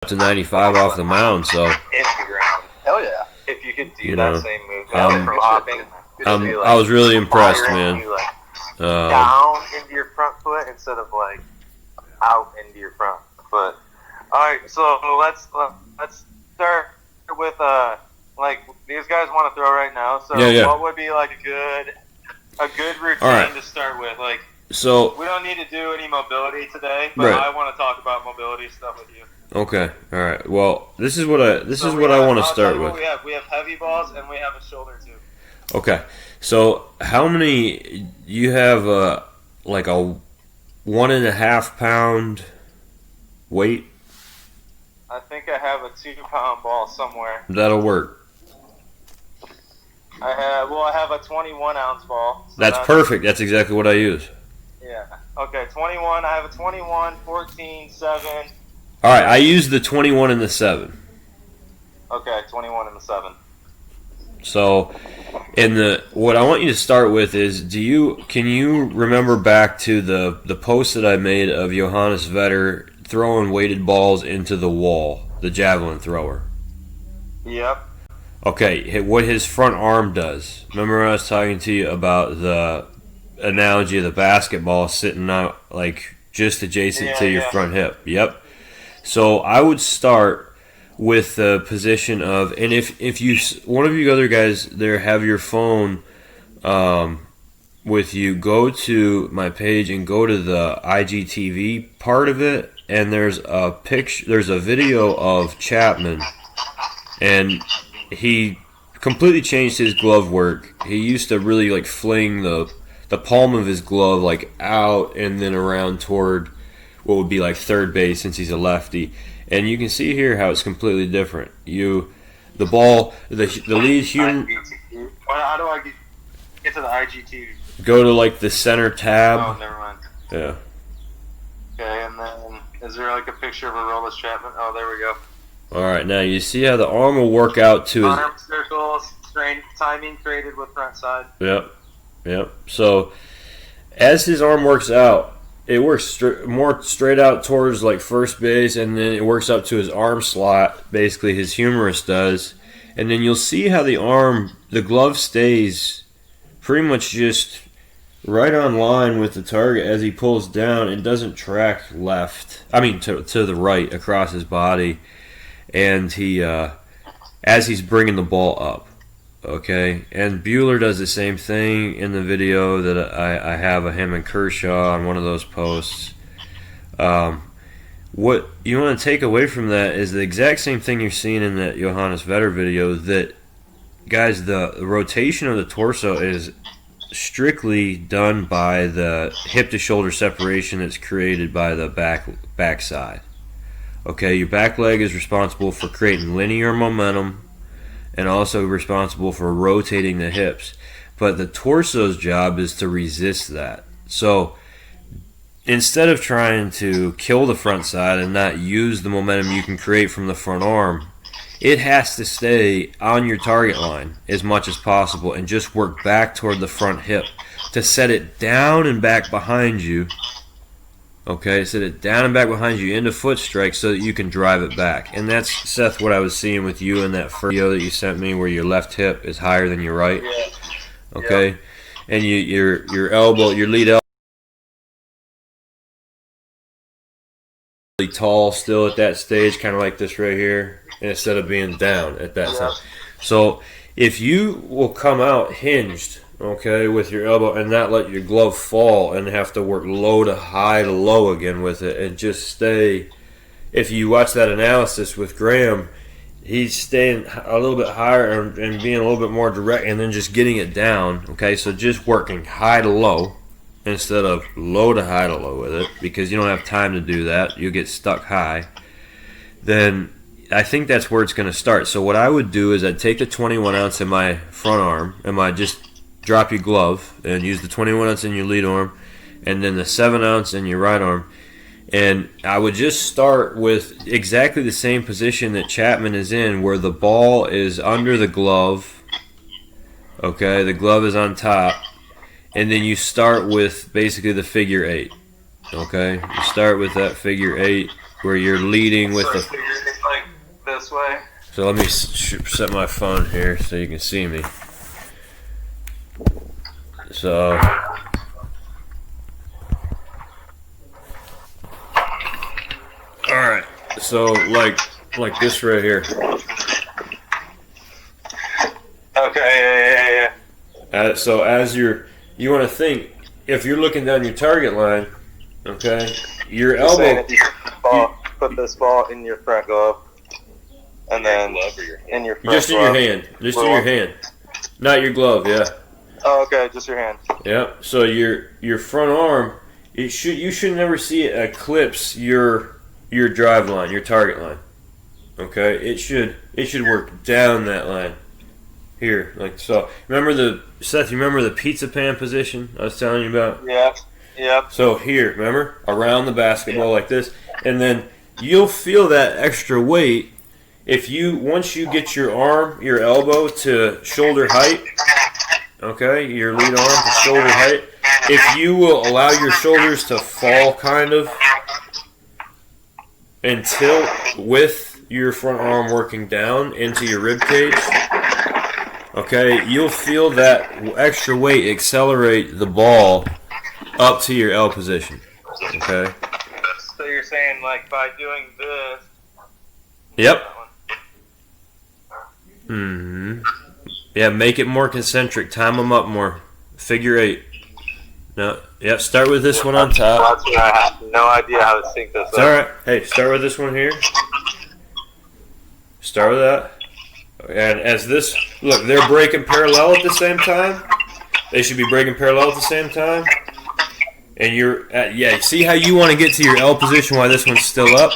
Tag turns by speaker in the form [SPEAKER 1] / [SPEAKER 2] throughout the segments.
[SPEAKER 1] to 95 off the mound, so
[SPEAKER 2] in the ground.
[SPEAKER 3] Hell yeah.
[SPEAKER 2] If you could do
[SPEAKER 1] You
[SPEAKER 2] that
[SPEAKER 1] know,
[SPEAKER 2] same move,
[SPEAKER 1] from
[SPEAKER 2] hopping,
[SPEAKER 1] I was really impressed, man.
[SPEAKER 2] Down into your front foot instead of like out into your front foot. All right, so let's start with like these guys want to throw right now. So what would be like a good routine to start with? Like,
[SPEAKER 1] so
[SPEAKER 2] we don't need to do any mobility today, but I want to talk about mobility stuff with you.
[SPEAKER 1] Okay, all right. Well, this is what I want to start with.
[SPEAKER 2] We have heavy balls and we have a shoulder too.
[SPEAKER 1] Okay, so how many you have? Like a 1.5 pound weight.
[SPEAKER 2] I think I have a 2-pound ball somewhere.
[SPEAKER 1] That'll work.
[SPEAKER 2] I have a 21-ounce ball. So
[SPEAKER 1] that's perfect. That's exactly what I use.
[SPEAKER 2] Yeah. Okay, 21. I have a 21, 14, 7.
[SPEAKER 1] All right, I use the 21 and the 7.
[SPEAKER 2] Okay, 21 and the 7.
[SPEAKER 1] So, what I want you to start with is, can you remember back to the post that I made of Johannes Vetter throwing weighted balls into the wall, the javelin thrower?
[SPEAKER 2] Yep.
[SPEAKER 1] Okay, what his front arm does. Remember I was talking to you about the analogy of the basketball sitting out like just adjacent to your front hip? Yep. So I would start with the position of, and if you, one of you other guys there have your phone with you, go to my page and go to the IGTV part of it, and there's a video of Chapman, and he completely changed his glove work. He used to really like fling the palm of his glove like out and then around toward what would be like third base, since he's a lefty. And you can see here how it's completely different. The lead human.
[SPEAKER 2] How do I get to the IGTV?
[SPEAKER 1] Go to like the center tab.
[SPEAKER 2] Oh, never mind.
[SPEAKER 1] Yeah.
[SPEAKER 2] Okay, and then is there like a picture of a Aroldis Chapman? Oh, there we go.
[SPEAKER 1] All right, now you see how the arm will work out to his
[SPEAKER 2] arm circles, timing created with front side.
[SPEAKER 1] Yep. So as his arm works out, it works more straight out towards like first base, and then it works up to his arm slot. Basically, his humerus does, and then you'll see how the glove stays pretty much just right on line with the target as he pulls down. It doesn't track left. I mean to the right across his body, and he as he's bringing the ball up. Okay, and Bueller does the same thing in the video that I have of him and Kershaw on one of those posts. What you want to take away from that is the exact same thing you're seeing in that Johannes Vetter video, that, guys, the rotation of the torso is strictly done by the hip-to-shoulder separation that's created by the back side. Okay, your back leg is responsible for creating linear momentum and also responsible for rotating the hips. But the torso's job is to resist that. So instead of trying to kill the front side and not use the momentum you can create from the front arm, it has to stay on your target line as much as possible and just work back toward the front hip to set it down and back behind you. Okay, set it down and back behind you into foot strike so that you can drive it back. And that's, Seth, what I was seeing with you in that first video that you sent me, where your left hip is higher than your right.
[SPEAKER 2] Yeah.
[SPEAKER 1] Okay,
[SPEAKER 2] Yep.
[SPEAKER 1] And your elbow, your lead elbow, really tall still at that stage, kind of like this right here, instead of being down at that time. So if you will come out hinged, okay, with your elbow and not let your glove fall and have to work low to high to low again with it, and just stay. If you watch that analysis with Graham, he's staying a little bit higher and being a little bit more direct, and then just getting it down. Okay, so just working high to low instead of low to high to low with it, because you don't have time to do that. You'll get stuck high. Then I think that's where it's going to start. So what I would do is I'd take the 21 ounce in my front arm, and I just drop your glove and use the 21 ounce in your lead arm, and then the 7 ounce in your right arm. And I would just start with exactly the same position that Chapman is in, where the ball is under the glove. Okay, the glove is on top. And then you start with basically the figure 8. Okay, you start with that figure 8 where you're leading with the
[SPEAKER 2] this way.
[SPEAKER 1] So let me set my phone here so you can see me. So, all right. So like this right here.
[SPEAKER 2] Okay. Yeah.
[SPEAKER 1] So as you want to think, if you're looking down your target line, okay, your elbow.
[SPEAKER 2] Put this ball in your front glove, and then in your front
[SPEAKER 1] just in your hand, just in your hand, not your glove. Yeah.
[SPEAKER 2] Oh, okay, just your hand.
[SPEAKER 1] Yeah. So your front arm, you should never see it eclipse your drive line, your target line. Okay. It should work down that line. Here, like so. Seth? You remember the pizza pan position I was telling you about?
[SPEAKER 2] Yeah. Yep.
[SPEAKER 1] So here, remember, around the basketball like this, and then you'll feel that extra weight once you get your arm, your elbow to shoulder height. Okay, your lead arm to shoulder height. If you will allow your shoulders to fall kind of and tilt with your front arm working down into your rib cage, okay, you'll feel that extra weight accelerate the ball up to your L position. Okay?
[SPEAKER 2] So you're saying, like, by doing this...
[SPEAKER 1] Yep. Yeah, make it more concentric. Time them up more. Figure 8. No, yep, start with this one on top.
[SPEAKER 2] That's what I have no idea how to sync this up.
[SPEAKER 1] It's alright. Hey, start with this one here. Start with that. And as this... Look, they're breaking parallel at the same time. They should be breaking parallel at the same time. And you're at, see how you want to get to your L position while this one's still up?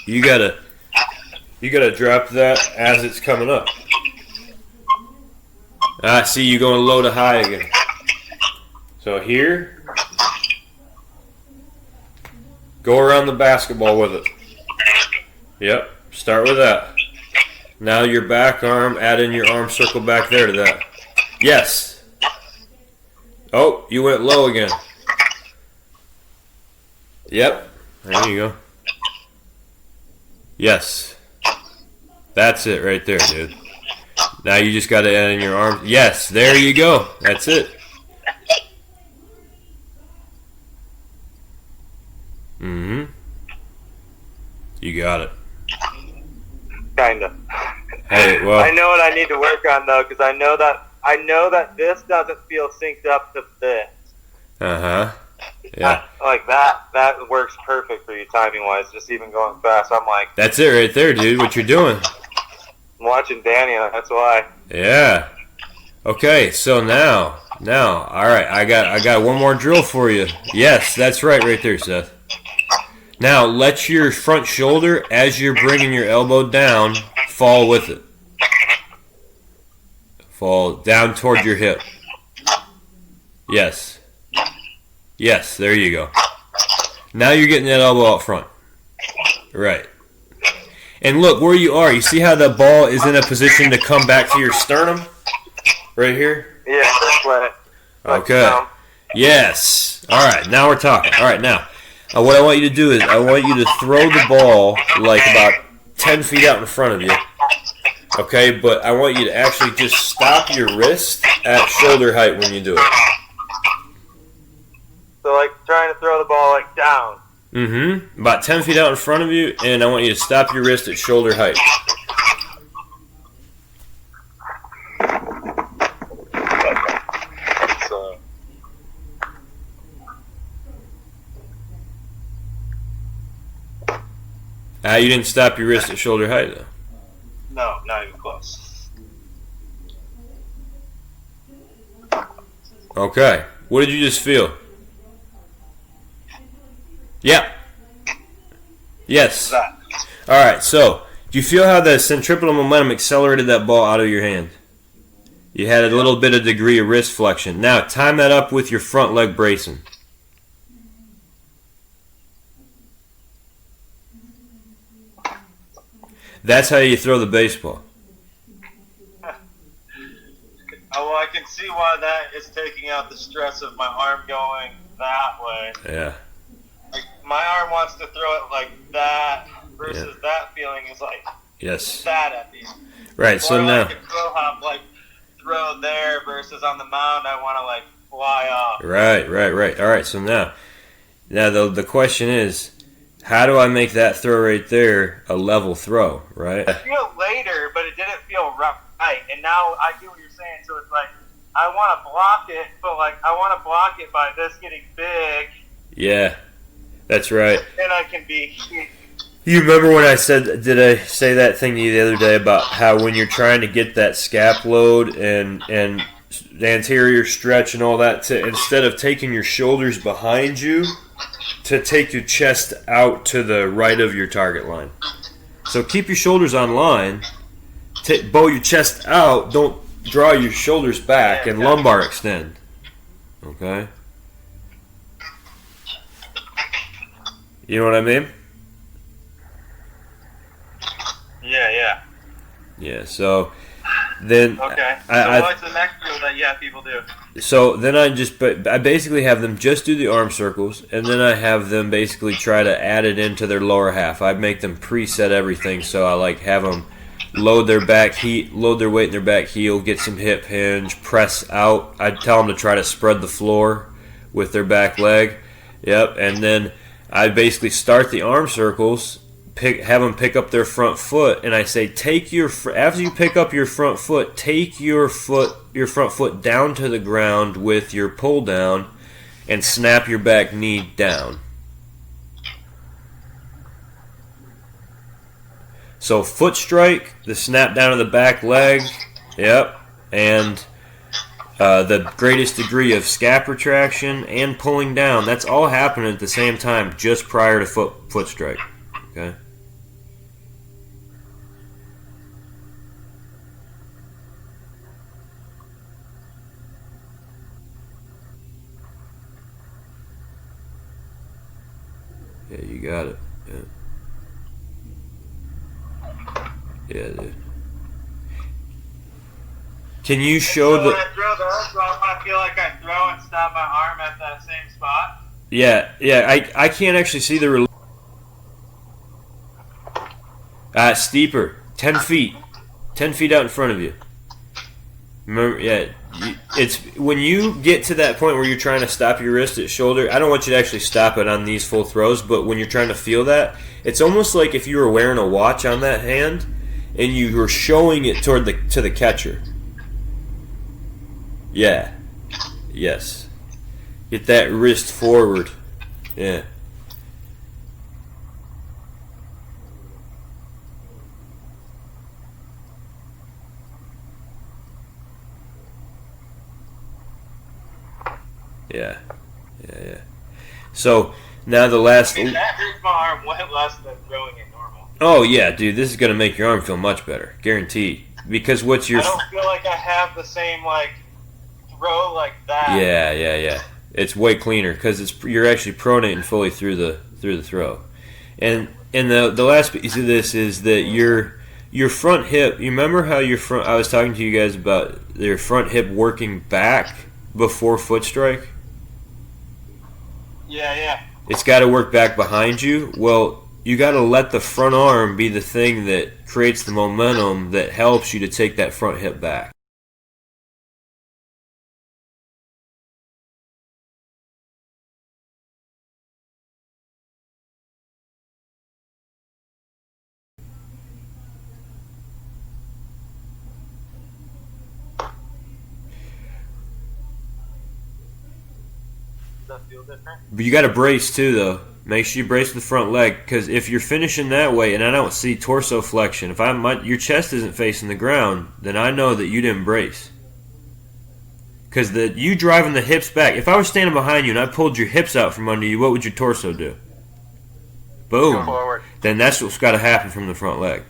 [SPEAKER 1] You gotta drop that as it's coming up. See you going low to high again. So here, go around the basketball with it. Yep, start with that. Now your back arm, add in your arm circle back there to that. Yes. Oh, you went low again. Yep. There you go. Yes. That's it right there, dude. Now you just got to add in your arm. Yes, there you go. That's it. You got it.
[SPEAKER 2] Kinda.
[SPEAKER 1] Hey, well.
[SPEAKER 2] I know what I need to work on though, because I know that this doesn't feel synced up to this.
[SPEAKER 1] Yeah.
[SPEAKER 2] Like that works perfect for you timing wise. Just even going fast, I'm like.
[SPEAKER 1] That's it right there, dude. What you're doing.
[SPEAKER 2] I'm watching Danny. That's why.
[SPEAKER 1] Yeah. Okay. So now, all right. I got one more drill for you. Yes, that's right there, Seth. Now let your front shoulder, as you're bringing your elbow down, fall with it. Fall down toward your hip. Yes. Yes, there you go. Now you're getting that elbow out front. Right. And look where you are. You see how the ball is in a position to come back to your sternum? Right here?
[SPEAKER 2] Yeah, that's right.
[SPEAKER 1] Okay. Yes. All right, now we're talking. All right, now, what I want you to do is I want you to throw the ball like about 10 feet out in front of you. Okay, but I want you to actually just stop your wrist at shoulder height when you do it.
[SPEAKER 2] So like trying to throw the ball like down.
[SPEAKER 1] About 10 feet out in front of you, and I want you to stop your wrist at shoulder height. You didn't stop your wrist at shoulder height, though.
[SPEAKER 2] No, not even close.
[SPEAKER 1] Okay. What did you just feel? Yeah. Yes. All right, so do you feel how the centripetal momentum accelerated that ball out of your hand? You had a little bit of degree of wrist flexion. Now, time that up with your front leg bracing. That's how you throw the baseball.
[SPEAKER 2] Oh, well, I can see why that is taking out the stress of my arm going that way.
[SPEAKER 1] Yeah.
[SPEAKER 2] Like, my arm wants to throw it like that versus that feeling is like
[SPEAKER 1] Yes.
[SPEAKER 2] that at the end.
[SPEAKER 1] Right. So
[SPEAKER 2] or
[SPEAKER 1] now.
[SPEAKER 2] like a throw hop, like throw there versus on the mound, I want to like fly off.
[SPEAKER 1] Right. All right. So now the question is, how do I make that throw right there a level throw? Right.
[SPEAKER 2] I feel later, but it didn't feel right. And now I get what you're saying. So it's like I want to block it, but like I want to block it by this getting big.
[SPEAKER 1] Yeah. That's right.
[SPEAKER 2] Then I can be.
[SPEAKER 1] You remember when I said, did I say that thing to you the other day about how when you're trying to get that scap load and the anterior stretch and all that, to instead of taking your shoulders behind you, to take your chest out to the right of your target line. So keep your shoulders on line, bow your chest out, don't draw your shoulders back, and lumbar extend. Okay? You know what I mean?
[SPEAKER 2] Yeah.
[SPEAKER 1] Yeah, so then
[SPEAKER 2] Okay. So what's the next drill that people do?
[SPEAKER 1] So then I basically have them just do the arm circles, and then I have them basically try to add it into their lower half. I make them preset everything, so I like have them load their weight in their back heel, get some hip hinge, press out. I tell them to try to spread the floor with their back leg. Yep, and then I basically start the arm circles. Have them pick up their front foot, and I say, after you pick up your front foot, take your front foot down to the ground with your pull down, and snap your back knee down. So foot strike, the snap down of the back leg, yep, and the greatest degree of scap retraction and pulling down. That's all happening at the same time, just prior to foot strike. Okay. Yeah, you got it. Yeah, dude. Can you show
[SPEAKER 2] so when I throw the arm off, I feel like I throw and stop my arm at that same spot?
[SPEAKER 1] Yeah. I can't actually see the steeper. 10 feet. 10 feet out in front of you. Remember, yeah. It's when you get to that point where you're trying to stop your wrist at shoulder. I don't want you to actually stop it on these full throws, but when you're trying to feel that, it's almost like if you were wearing a watch on that hand and you were showing it to the catcher. Yeah. Yes. Get that wrist forward. Yeah. Yeah. So now the last.
[SPEAKER 2] I mean, that hurts my arm way less than throwing it normal.
[SPEAKER 1] Oh yeah, dude, this is gonna make your arm feel much better, guaranteed. Because what's your?
[SPEAKER 2] I don't feel like I have the same like throw like that.
[SPEAKER 1] Yeah. It's way cleaner because you're actually pronating fully through the throw, and the last piece of this is that your front hip. You remember how your front? I was talking to you guys about your front hip working back before foot strike.
[SPEAKER 2] Yeah.
[SPEAKER 1] It's got to work back behind you. Well, you got to let the front arm be the thing that creates the momentum that helps you to take that front hip back.
[SPEAKER 2] Does that feel different?
[SPEAKER 1] But you got to brace too, though. Make sure you brace the front leg, because if you're finishing that way, and I don't see torso flexion, if your chest isn't facing the ground, then I know that you didn't brace. Because you driving the hips back. If I was standing behind you and I pulled your hips out from under you, what would your torso do? Boom.
[SPEAKER 2] Go forward.
[SPEAKER 1] Then that's what's got to happen from the front leg.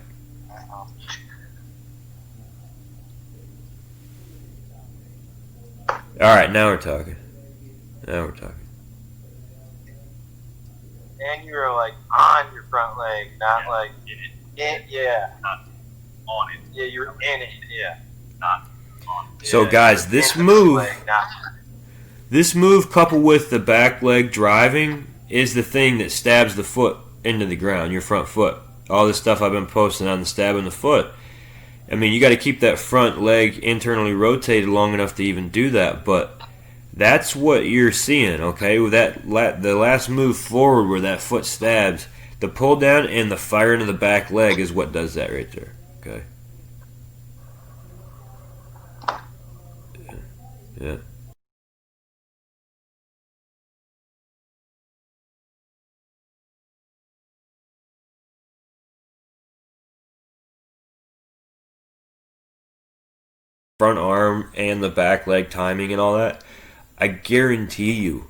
[SPEAKER 1] All right, now we're talking.
[SPEAKER 2] And you're like on your front leg, not like yeah.
[SPEAKER 3] Not on it.
[SPEAKER 2] Yeah, you're in it. Yeah.
[SPEAKER 3] Not on it.
[SPEAKER 1] So guys, this move coupled with the back leg driving is the thing that stabs the foot into the ground, your front foot. all this stuff I've been posting on the stab in the foot. I mean, you got to keep that front leg internally rotated long enough to even do that, but that's what you're seeing, okay? With the last move forward where that foot stabs, the pull down and the fire into the back leg is what does that right there, okay? Yeah. Front arm and the back leg timing and all that, I guarantee you,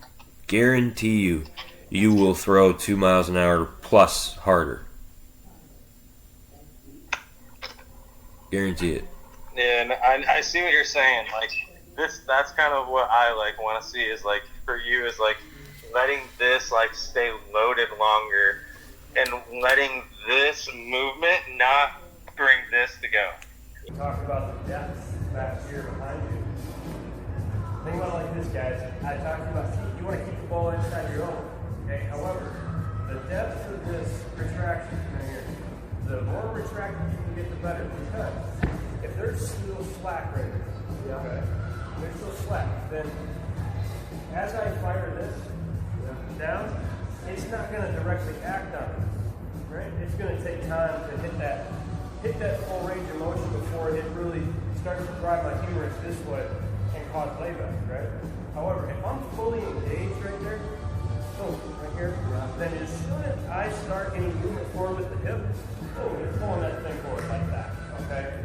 [SPEAKER 1] you will throw 2 miles an hour plus harder. Guarantee it.
[SPEAKER 2] Yeah, and I see what you're saying. Like that's kind of what I like want to see is like for you is like letting this like stay loaded longer and letting this movement not bring this to go.
[SPEAKER 4] We talked about the depth back here behind you. Think about it like this, guys. I talked about you want to keep the ball inside your own. Okay. However, the depth of this retraction right here, the more retracted you can get, the better. Because if there's still slack right here, okay, there's still slack, then as I fire this down, it's not going to directly act on it, right? It's going to take time to hit that full range of motion before it really starts to drive my humerus this way and cause playback, right? However, if I'm fully engaged right there, boom, right here, then as soon as I start any movement forward with the hip, boom, you're pulling that thing forward like that, okay?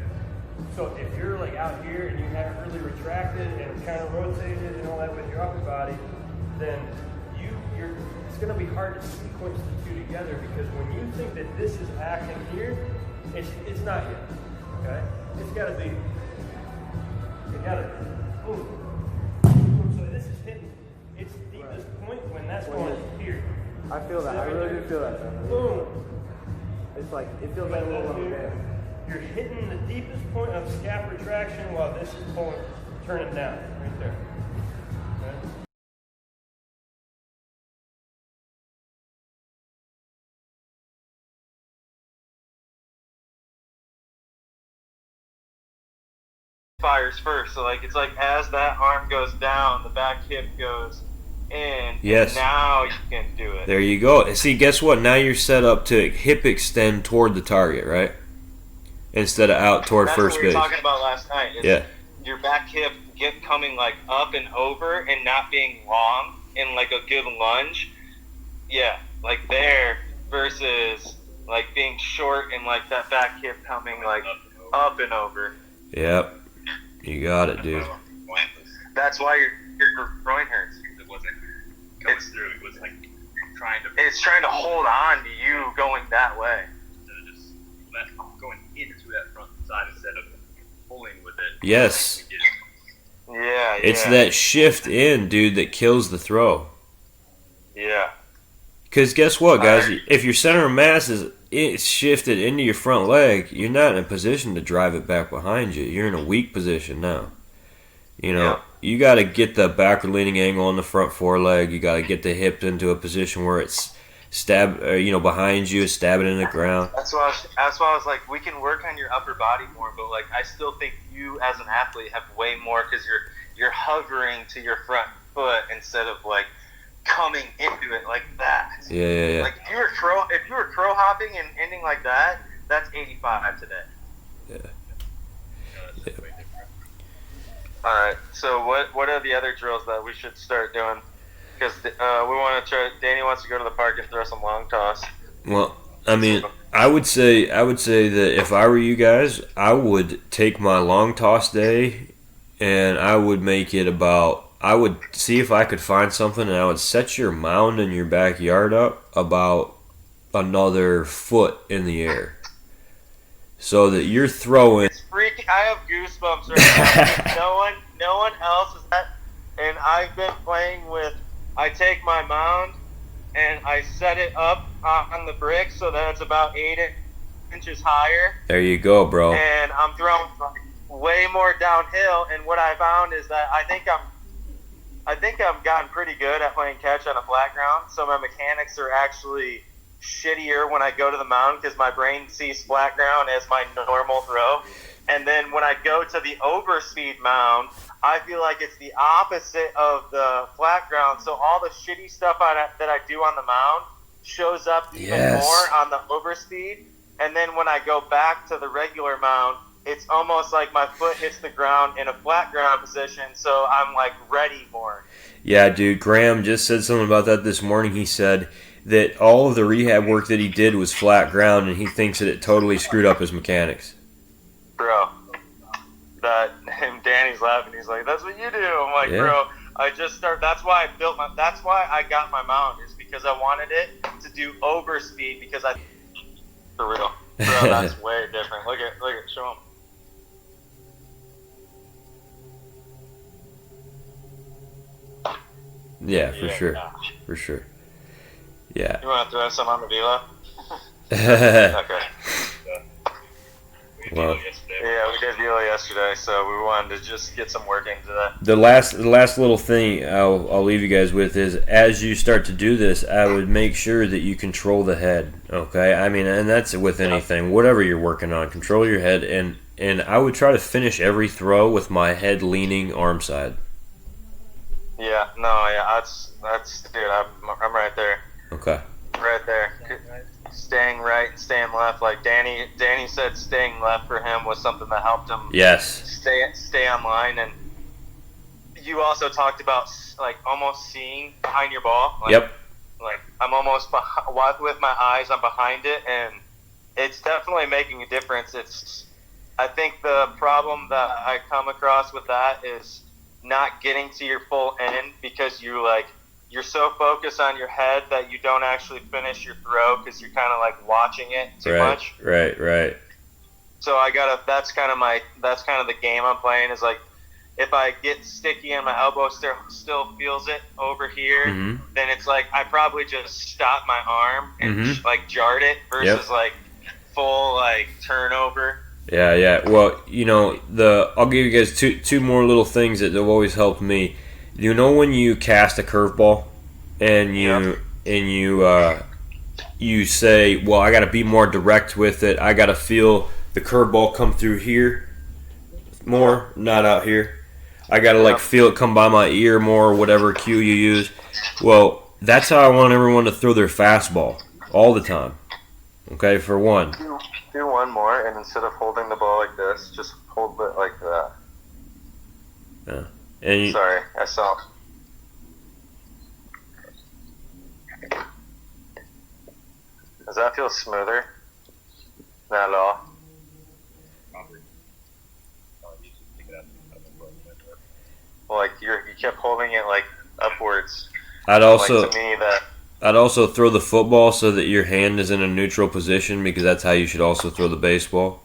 [SPEAKER 4] So if you're like out here and you haven't really retracted and kind of rotated and all that with your upper body, then it's going to be hard to sequence the two together because when you think that this is acting here, it's not yet, okay? It's got to be together. Boom. Boom. So this is hitting its deepest point when that's going here.
[SPEAKER 5] I feel that. I really do feel that.
[SPEAKER 4] Boom.
[SPEAKER 5] It's like, it feels like a little bit.
[SPEAKER 4] You're hitting the deepest point of scap retraction while this is turning down, right there. Okay?
[SPEAKER 2] Fires first, so like it's like as that arm goes down, the back hip goes in.
[SPEAKER 1] Yes.
[SPEAKER 2] And now you can do it.
[SPEAKER 1] There you go. See, guess what? Now you're set up to hip extend toward the target, right? Instead of out toward
[SPEAKER 2] That's
[SPEAKER 1] first
[SPEAKER 2] what we were
[SPEAKER 1] base.
[SPEAKER 2] talking about last night. Is
[SPEAKER 1] Yeah.
[SPEAKER 2] Your back hip coming like up and over and not being long in like a good lunge. Yeah, like there versus like being short and like that back hip coming like up and over.
[SPEAKER 1] Yep. You got it, dude.
[SPEAKER 2] That's why your groin hurts.
[SPEAKER 3] It wasn't coming through. It was like
[SPEAKER 2] It's trying to hold on to you going that way.
[SPEAKER 3] instead of just going into that front side instead of pulling with it.
[SPEAKER 1] Yes.
[SPEAKER 2] Yeah.
[SPEAKER 1] It's that shift in, dude, that kills the throw.
[SPEAKER 2] Yeah.
[SPEAKER 1] Because guess what, guys? If your center of mass is shifted into your front leg, you're not in a position to drive it back behind you. You're in a weak position now. You know, you got to get the backward leaning angle on the front foreleg. You got to get the hip into a position where it's behind you, stabbing in the ground.
[SPEAKER 2] That's why I was like, we can work on your upper body more, but like I still think you as an athlete have way more because you're hovering to your front foot instead of like coming into it like that.
[SPEAKER 1] Yeah.
[SPEAKER 2] Like if you were crow hopping and ending like that, that's 85 today.
[SPEAKER 1] Yeah.
[SPEAKER 2] All right. So what are the other drills that we should start doing? Because we want to try. Danny wants to go to the park and throw some long toss.
[SPEAKER 1] Well, I mean, I would say that if I were you guys, I would take my long toss day, and I would make it about. I would see if I could find something, and I would set your mound in your backyard up about another foot in the air, so that you're throwing.
[SPEAKER 2] It's freaking. I have goosebumps right now. No one else is that. And I've been playing with. I take my mound and I set it up on the brick so that it's about 8 inches higher.
[SPEAKER 1] There you go, bro.
[SPEAKER 2] And I'm throwing way more downhill. And what I found is that I think I've gotten pretty good at playing catch on a flat ground. So my mechanics are actually shittier when I go to the mound because my brain sees flat ground as my normal throw. And then when I go to the overspeed mound, I feel like it's the opposite of the flat ground. So all the shitty stuff that I do on the mound shows up even more on the overspeed. And then when I go back to the regular mound, it's almost like my foot hits the ground in a flat ground position, so I'm like ready more.
[SPEAKER 1] Yeah, dude, Graham just said something about that this morning. He said that all of the rehab work that he did was flat ground, and he thinks that it totally screwed up his mechanics.
[SPEAKER 2] Bro, Danny's laughing. He's like, "That's what you do." I'm like, "Bro, I just started. That's why I got my mount, is because I wanted it to do overspeed because for real, bro, that's way different. Look at, show him."
[SPEAKER 1] Yeah, for sure. Yeah.
[SPEAKER 2] You want to throw some on the velo?
[SPEAKER 1] Okay. Well,
[SPEAKER 2] yeah, we did velo yesterday, so we wanted to just get some work into that.
[SPEAKER 1] The last little thing I'll leave you guys with is, as you start to do this, I would make sure that you control the head. Okay, I mean, and that's with anything, whatever you're working on, control your head, and I would try to finish every throw with my head leaning arm side.
[SPEAKER 2] Yeah, that's dude. I'm right there.
[SPEAKER 1] Okay.
[SPEAKER 2] Right there. Staying right and staying left. Like Danny said, staying left for him was something that helped him.
[SPEAKER 1] Yes.
[SPEAKER 2] Stay on line, and you also talked about like almost seeing behind your ball. Like,
[SPEAKER 1] yep.
[SPEAKER 2] Like I'm almost with my eyes, I'm behind it, and it's definitely making a difference. I think the problem that I come across with that is not getting to your full end because you're so focused on your head that you don't actually finish your throw because you're kind of like watching it too much.
[SPEAKER 1] Right.
[SPEAKER 2] So that's kind of the game I'm playing, is like, if I get sticky and my elbow still feels it over here, then it's like I probably just stop my arm and like jarred it versus like full like turnover.
[SPEAKER 1] Yeah. Well, I'll give you guys two more little things that have always helped me. You know, when you cast a curveball and you say, well, I got to be more direct with it. I got to feel the curveball come through here more, not out here. I got to feel it come by my ear more, whatever cue you use. Well, that's how I want everyone to throw their fastball all the time. Okay, for one.
[SPEAKER 2] Do one more, and instead of holding the ball like this, just hold it like that.
[SPEAKER 1] Yeah. And
[SPEAKER 2] sorry, I saw. Does that feel smoother? Not at all. Like you kept holding it like upwards.
[SPEAKER 1] I'd also
[SPEAKER 2] like, to me that.
[SPEAKER 1] I'd also throw the football so that your hand is in a neutral position, because that's how you should also throw the baseball.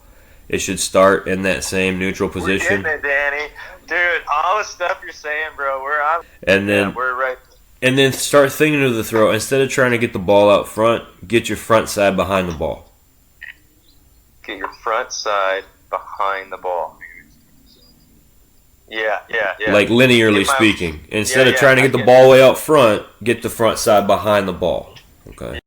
[SPEAKER 1] It should start in that same neutral position.
[SPEAKER 2] We're getting it, Danny. Dude, all the stuff you're saying, bro, we're right.
[SPEAKER 1] And then start thinking of the throw. Instead of trying to get the ball out front, get your front side behind the ball.
[SPEAKER 2] Get your front side behind the ball. Yeah.
[SPEAKER 1] Like linearly speaking. Instead of trying to get the ball way out front, get the front side behind the ball. Okay.